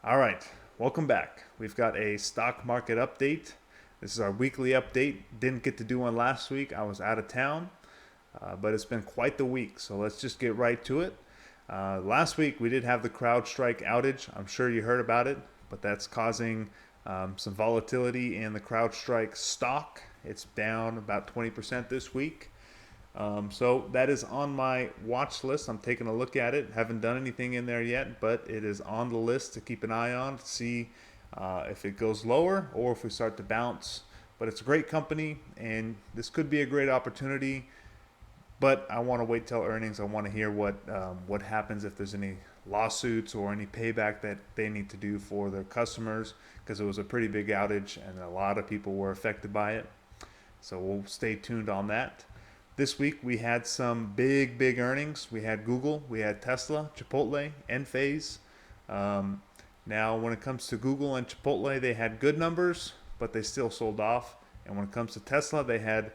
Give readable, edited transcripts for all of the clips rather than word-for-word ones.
All right, welcome back. We've got a stock market update. This is our weekly update. Didn't get to do one last week. I was out of town, but it's been quite the week. So let's just get right to it. Last week we did have the CrowdStrike outage. I'm sure you heard about it, but that's causing some volatility in the CrowdStrike stock. It's down about 20% this week. So that is on my watch list. I'm taking a look at it. Haven't done anything in there yet, but it is on the list to keep an eye on to see if it goes lower or if we start to bounce. But it's a great company, and this could be a great opportunity. But I want to wait till earnings. I want to hear what happens if there's any lawsuits or any payback that they need to do for their customers, because it was a pretty big outage and a lot of people were affected by it. So we'll stay tuned on that. This week we had some big earnings. We had Google, we had Tesla, Chipotle, Enphase. Now when it comes to Google and Chipotle, they had good numbers, but they still sold off. And when it comes to Tesla, they had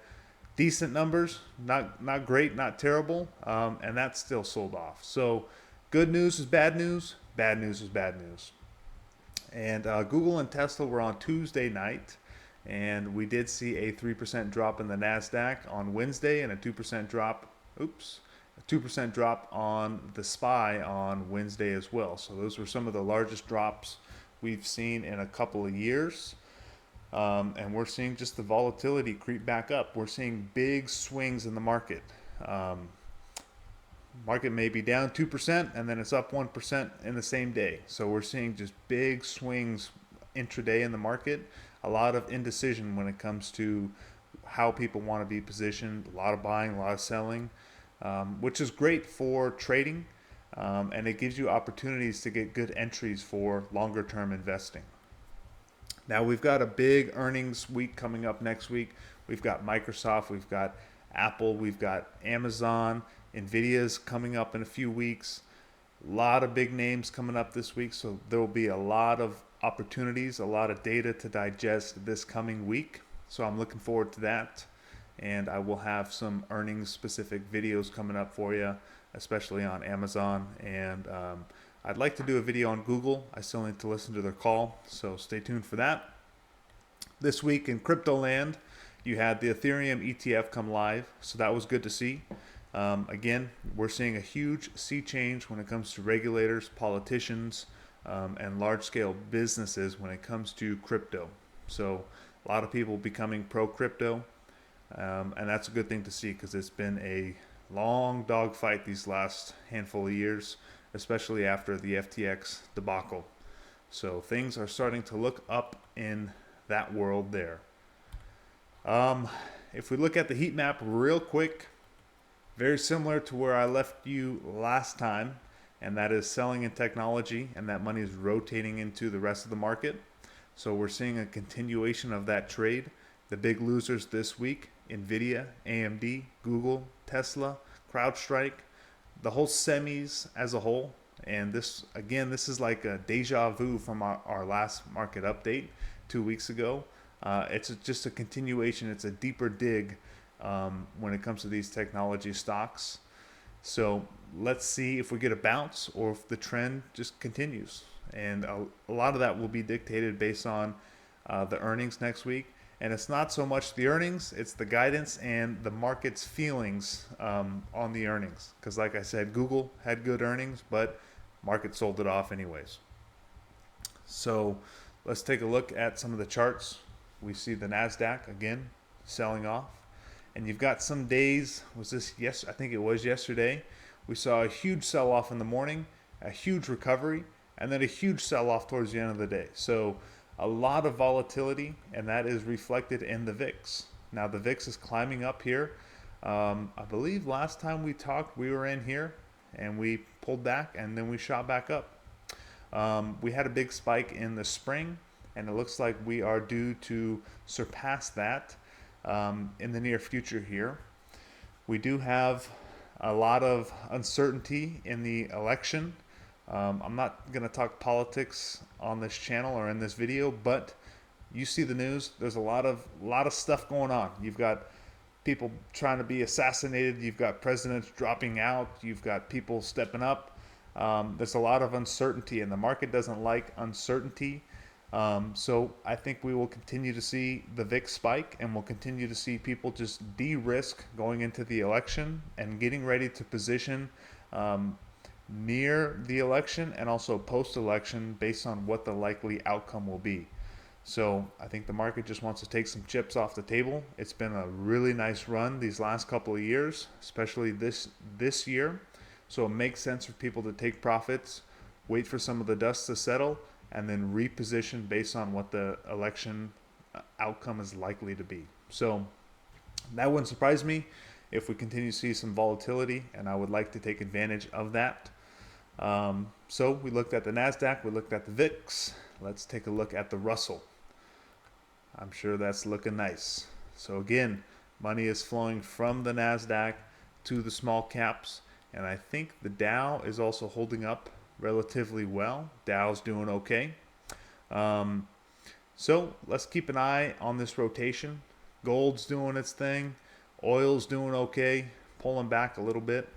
decent numbers, not great, not terrible, and that still sold off. So good news is bad news, bad news is bad news. And Google and Tesla were on Tuesday night, and we did see a 3% drop in the NASDAQ on Wednesday and a 2% drop, a 2% drop on the SPY on Wednesday as well. So those were some of the largest drops we've seen in a couple of years. And we're seeing just the volatility creep back up. We're seeing big swings in the market. Market may be down 2% and then it's up 1% in the same day. So we're seeing just big swings intraday in the market. A lot of indecision when it comes to how people want to be positioned. A lot of buying, a lot of selling, which is great for trading. And it gives you opportunities to get good entries for longer term investing. Now we've got a big earnings week coming up next week. We've got Microsoft, we've got Apple, we've got Amazon, Nvidia's coming up in a few weeks. A lot of big names coming up this week, so there will be a lot of opportunities, a lot of data to digest this coming week. So I'm looking forward to that, and I will have some earnings specific videos coming up for you, especially on Amazon. And I'd like to do a video on Google. I still need to listen to their call, so stay tuned for that. This week in crypto land, you had the Ethereum ETF come live, so that was good to see. Again, we're seeing a huge sea change when it comes to regulators, politicians, and large-scale businesses when it comes to crypto. So a lot of people becoming pro-crypto, and that's a good thing to see because it's been a long dogfight these last handful of years, especially after the FTX debacle. So things are starting to look up in that world there. If we look at the heat map real quick, very similar to where I left you last time, and that is selling in technology, and that money is rotating into the rest of the market. So we're seeing a continuation of that trade. The big losers this week: Nvidia, AMD, Google, Tesla, CrowdStrike, the whole semis as a whole. And this, again, this is like a deja vu from our last market update 2 weeks ago. It's just a continuation. It's a deeper dig when it comes to these technology stocks. So let's see if we get a bounce or if the trend just continues. And a lot of that will be dictated based on the earnings next week. And it's not so much the earnings, it's the guidance and the market's feelings on the earnings. Because like I said, Google had good earnings, but market sold it off anyways. So let's take a look at some of the charts. We see the NASDAQ again selling off. And you've got some days, was this yes? I think it was yesterday. We saw a huge sell-off in the morning, a huge recovery, and then a huge sell-off towards the end of the day. So a lot of volatility, and that is reflected in the VIX. Now the VIX is climbing up here. I believe last time we talked, we were in here, and we pulled back, and then we shot back up. We had a big spike in the spring, and it looks like we are due to surpass that in the near future here. We do have a lot of uncertainty in the election. I'm not going to talk politics on this channel or in this video, but you see the news. There's a lot of stuff going on. You've got people trying to be assassinated. You've got presidents dropping out. You've got people stepping up. There's a lot of uncertainty, and the market doesn't like uncertainty. So I think we will continue to see the VIX spike, and we'll continue to see people just de-risk going into the election and getting ready to position near the election and also post-election based on what the likely outcome will be. So I think the market just wants to take some chips off the table. It's been a really nice run these last couple of years, especially this year. So it makes sense for people to take profits, wait for some of the dust to settle, and then reposition based on what the election outcome is likely to be. So that wouldn't surprise me if we continue to see some volatility, and I would like to take advantage of that. So we looked at the NASDAQ, we looked at the VIX. Let's take a look at the Russell. I'm sure that's looking nice. So again, money is flowing from the NASDAQ to the small caps, and I think the Dow is also holding up relatively well. Dow's doing okay. So let's keep an eye on this rotation. Gold's doing its thing. Oil's doing okay, pulling back a little bit.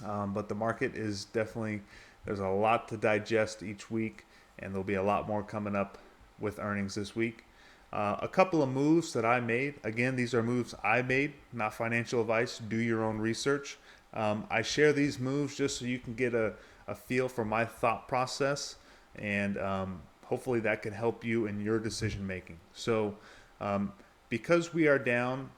But the market is definitely, there's a lot to digest each week, and there'll be a lot more coming up with earnings this week. A couple of moves that I made. Again, these are moves I made, not financial advice. Do your own research. I share these moves just so you can get a feel for my thought process, and hopefully that can help you in your decision making. So because we are down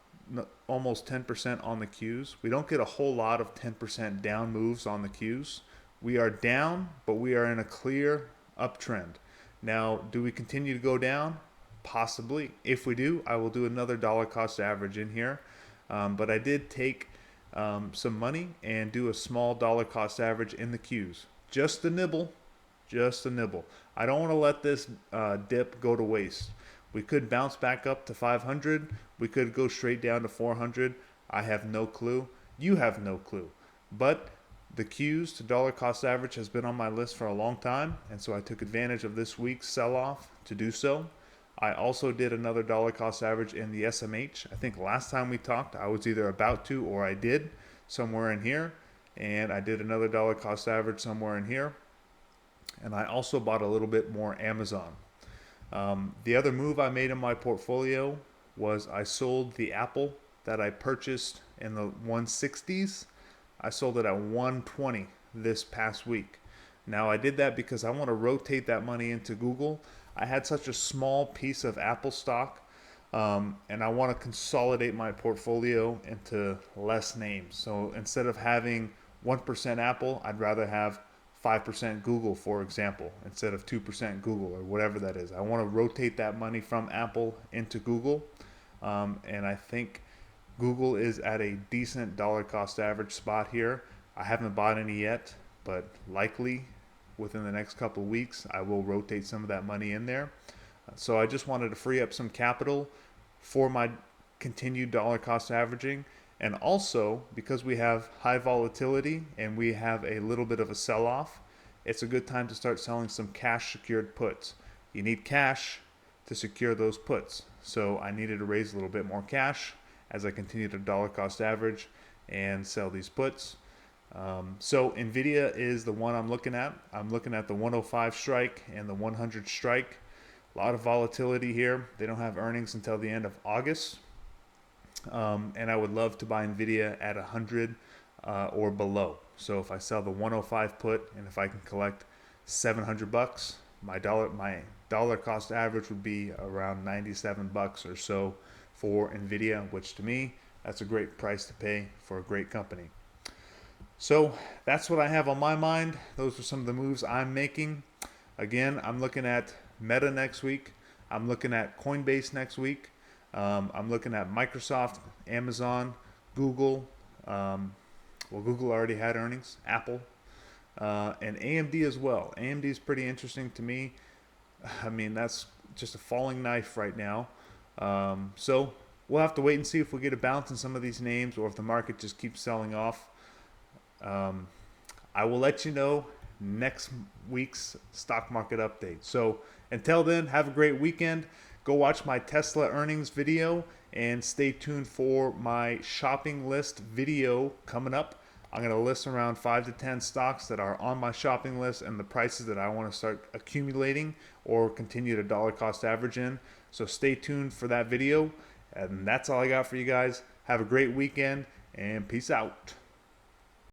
almost 10% on the Qs, we don't get a whole lot of 10% down moves on the Qs. We are down, but we are in a clear uptrend. Now, do we continue to go down? Possibly. If we do, I will do another dollar cost average in here. But I did take some money and do a small dollar cost average in the Qs. Just a nibble. Just a nibble. I don't want to let this dip go to waste. We could bounce back up to 500. We could go straight down to 400. I have no clue. You have no clue. But the Qs to dollar cost average has been on my list for a long time, and so I took advantage of this week's sell-off to do so. I also did another dollar cost average in the SMH. I think last time we talked, I was either about to or I did somewhere in here, and I did another dollar cost average somewhere in here. And I also bought a little bit more Amazon. The other move I made in my portfolio was I sold the Apple that I purchased in the 160s. I sold it at 120 this past week. Now I did that because I want to rotate that money into Google. I had such a small piece of Apple stock, and I want to consolidate my portfolio into less names. So instead of having 1% Apple, I'd rather have 5% Google, for example, instead of 2% Google or whatever that is. I want to rotate that money from Apple into Google, and I think Google is at a decent dollar cost average spot here. I haven't bought any yet, but likely within the next couple of weeks, I will rotate some of that money in there. So I just wanted to free up some capital for my continued dollar cost averaging. And also, because we have high volatility and we have a little bit of a sell-off, it's a good time to start selling some cash secured puts. You need cash to secure those puts. So I needed to raise a little bit more cash as I continue to dollar cost average and sell these puts. So NVIDIA is the one I'm looking at. I'm looking at the 105 strike and the 100 strike. A lot of volatility here. They don't have earnings until the end of August. And I would love to buy NVIDIA at 100 or below. So if I sell the 105 put and if I can collect $700, my dollar cost average would be around $97 or so for NVIDIA, which to me, that's a great price to pay for a great company. So that's what I have on my mind. Those are some of the moves I'm making. Again, I'm looking at Meta next week. I'm looking at Coinbase next week. I'm looking at Microsoft, Amazon, Google. Google already had earnings, Apple, and AMD as well. AMD is pretty interesting to me. I mean, that's just a falling knife right now. So we'll have to wait and see if we get a bounce in some of these names or if the market just keeps selling off. I will let you know next week's stock market update. So until then, have a great weekend. Go watch my Tesla earnings video and stay tuned for my shopping list video coming up. I'm going to list around 5 to 10 stocks that are on my shopping list and the prices that I want to start accumulating or continue to dollar cost average in. So stay tuned for that video. And that's all I got for you guys. Have a great weekend and peace out.